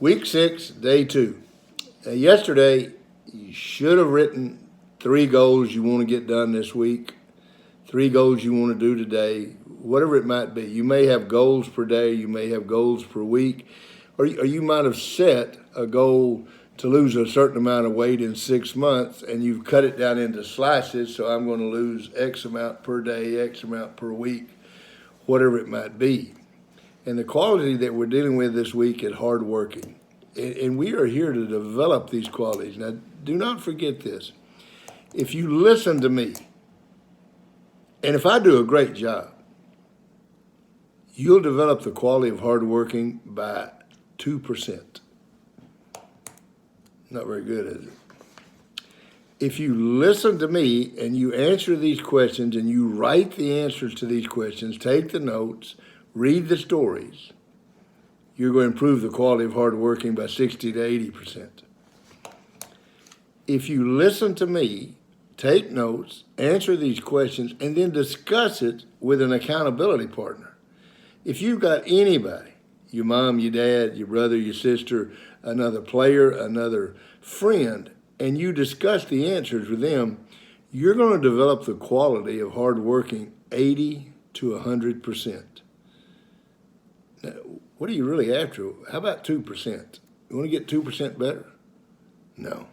Week 6, day 2. Yesterday, you should have written 3 goals you want to get done this week, 3 goals you want to do today, whatever it might be. You may have goals per day, you may have goals per week, or you might have set a goal to lose a certain amount of weight in 6 months, and you've cut it down into slices, so I'm going to lose X amount per day, X amount per week, whatever it might be. And the quality that we're dealing with this week is hardworking. And we are here to develop these qualities. Now, do not forget this. If you listen to me, and if I do a great job, you'll develop the quality of hardworking by 2%. Not very good, is it? If you listen to me and you answer these questions and you write the answers to these questions, take the notes, read the stories, you're going to improve the quality of hardworking by 60 to 80%. If you listen to me, take notes, answer these questions, and then discuss it with an accountability partner. If you've got anybody, your mom, your dad, your brother, your sister, another player, another friend, and you discuss the answers with them, you're going to develop the quality of hardworking 80 to 100%. Now, what are you really after? How about 2%? You want to get 2% better? No,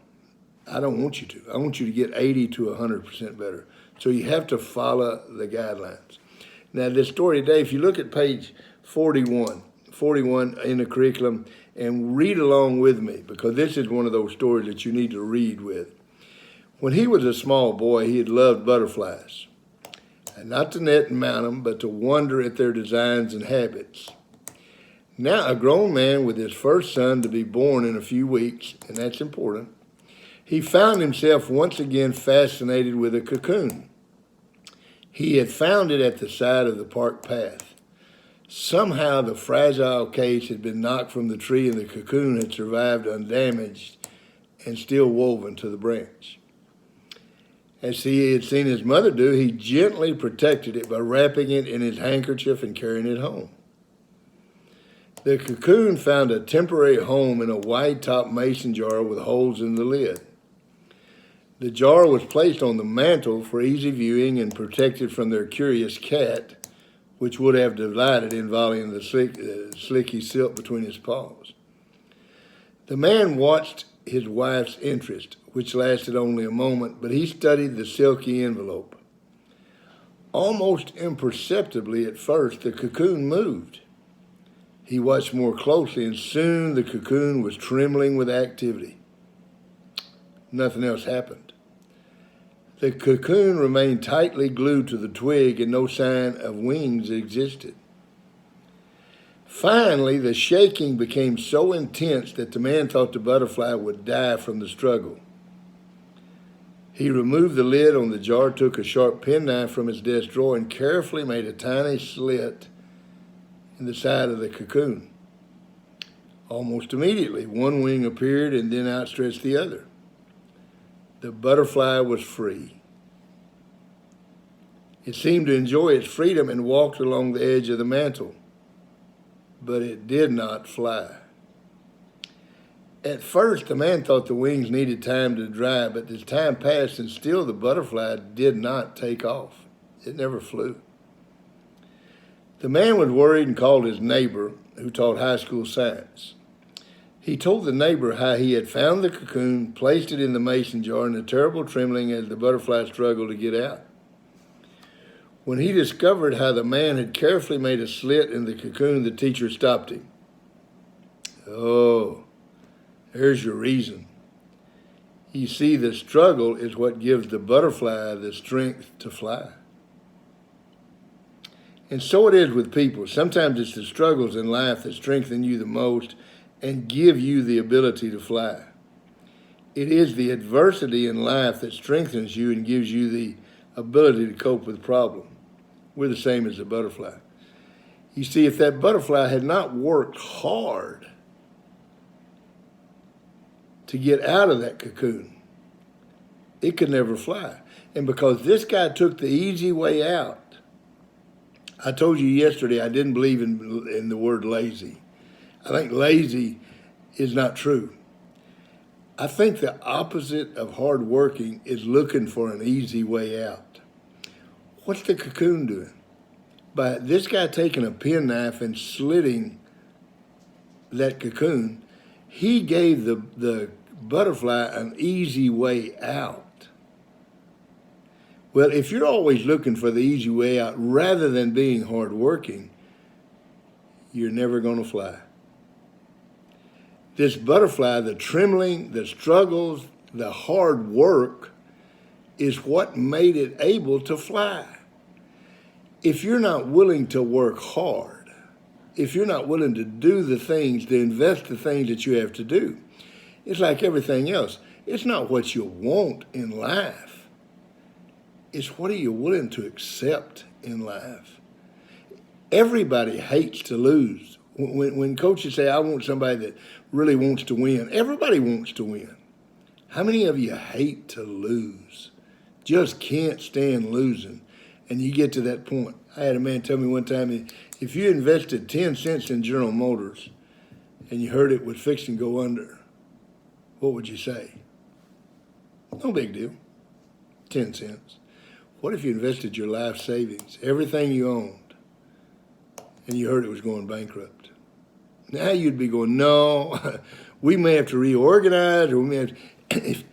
I don't want you to. I want you to get 80 to 100% better. So you have to follow the guidelines. Now, this story today, if you look at page 41 in the curriculum, and read along with me, because this is one of those stories that you need to read with. When he was a small boy, he had loved butterflies. And not to net and mount them, but to wonder at their designs and habits. Now, a grown man with his first son to be born in a few weeks, and that's important, he found himself once again fascinated with a cocoon. He had found it at the side of the park path. Somehow the fragile case had been knocked from the tree and the cocoon had survived undamaged and still woven to the branch. As he had seen his mother do, he gently protected it by wrapping it in his handkerchief and carrying it home. The cocoon found a temporary home in a wide-top mason jar with holes in the lid. The jar was placed on the mantel for easy viewing and protected from their curious cat, which would have delighted in volleying the slicky silk between his paws. The man watched his wife's interest, which lasted only a moment, but he studied the silky envelope. Almost imperceptibly at first, the cocoon moved. He watched more closely, and soon the cocoon was trembling with activity. Nothing else happened. The cocoon remained tightly glued to the twig, and no sign of wings existed. Finally, the shaking became so intense that the man thought the butterfly would die from the struggle. He removed the lid on the jar, took a sharp penknife from his desk drawer, and carefully made a tiny slit in the side of the cocoon. Almost immediately, one wing appeared and then outstretched the other. The butterfly was free. It seemed to enjoy its freedom and walked along the edge of the mantel, but it did not fly. At first, the man thought the wings needed time to dry, but as time passed and still the butterfly did not take off. It never flew. The man was worried and called his neighbor, who taught high school science. He told the neighbor how he had found the cocoon, placed it in the mason jar, and the terrible trembling as the butterfly struggled to get out. When he discovered how the man had carefully made a slit in the cocoon, the teacher stopped him. Oh, there's your reason. You see, the struggle is what gives the butterfly the strength to fly. And so it is with people. Sometimes it's the struggles in life that strengthen you the most and give you the ability to fly. It is the adversity in life that strengthens you and gives you the ability to cope with problems. We're the same as the butterfly. You see, if that butterfly had not worked hard to get out of that cocoon, it could never fly. And because this guy took the easy way out, I told you yesterday I didn't believe in the word lazy. I think lazy is not true. I think the opposite of hardworking is looking for an easy way out. What's the cocoon doing? By this guy taking a penknife and slitting that cocoon, he gave the butterfly an easy way out. Well, if you're always looking for the easy way out rather than being hardworking, you're never going to fly. This butterfly, the trembling, the struggles, the hard work is what made it able to fly. If you're not willing to work hard, if you're not willing to do the things, to invest the things that you have to do, it's like everything else. It's not what you want in life. It's what are you willing to accept in life. Everybody hates to lose. When coaches say, I want somebody that really wants to win, everybody wants to win. How many of you hate to lose? Just can't stand losing. And you get to that point. I had a man tell me one time, if you invested 10 cents in General Motors and you heard it was fixing to go under, what would you say? No big deal. 10 cents. What if you invested your life savings, everything you owned, and you heard it was going bankrupt? Now you'd be going, no, we may have to reorganize, or we may have to,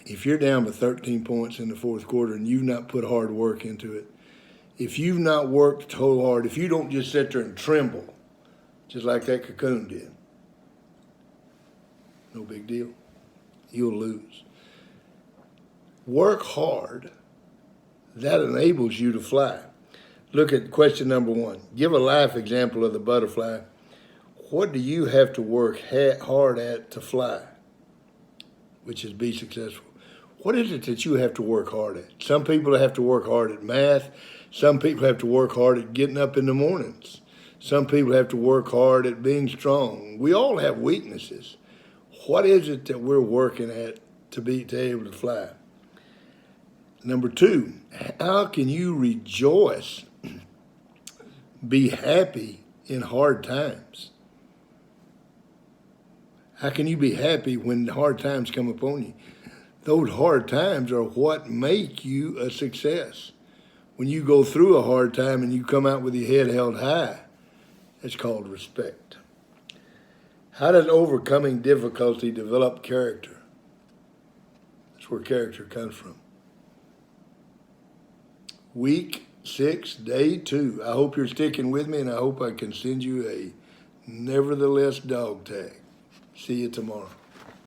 if you're down by 13 points in the fourth quarter and you've not put hard work into it, if you've not worked so hard, if you don't just sit there and tremble, just like that cocoon did, no big deal. You'll lose. Work hard. That enables you to fly. Look at question number 1. Give a life example of the butterfly. What do you have to work hard at to fly, which is be successful? What is it that you have to work hard at? Some people have to work hard at math. Some people have to work hard at getting up in the mornings. Some people have to work hard at being strong. We all have weaknesses. What is it that we're working at to be able to fly? Number 2, how can you rejoice, be happy in hard times? How can you be happy when hard times come upon you? Those hard times are what make you a success. When you go through a hard time and you come out with your head held high, it's called respect. How does overcoming difficulty develop character? That's where character comes from. Week 6, day 2. I hope you're sticking with me, and I hope I can send you a nevertheless dog tag. See you tomorrow.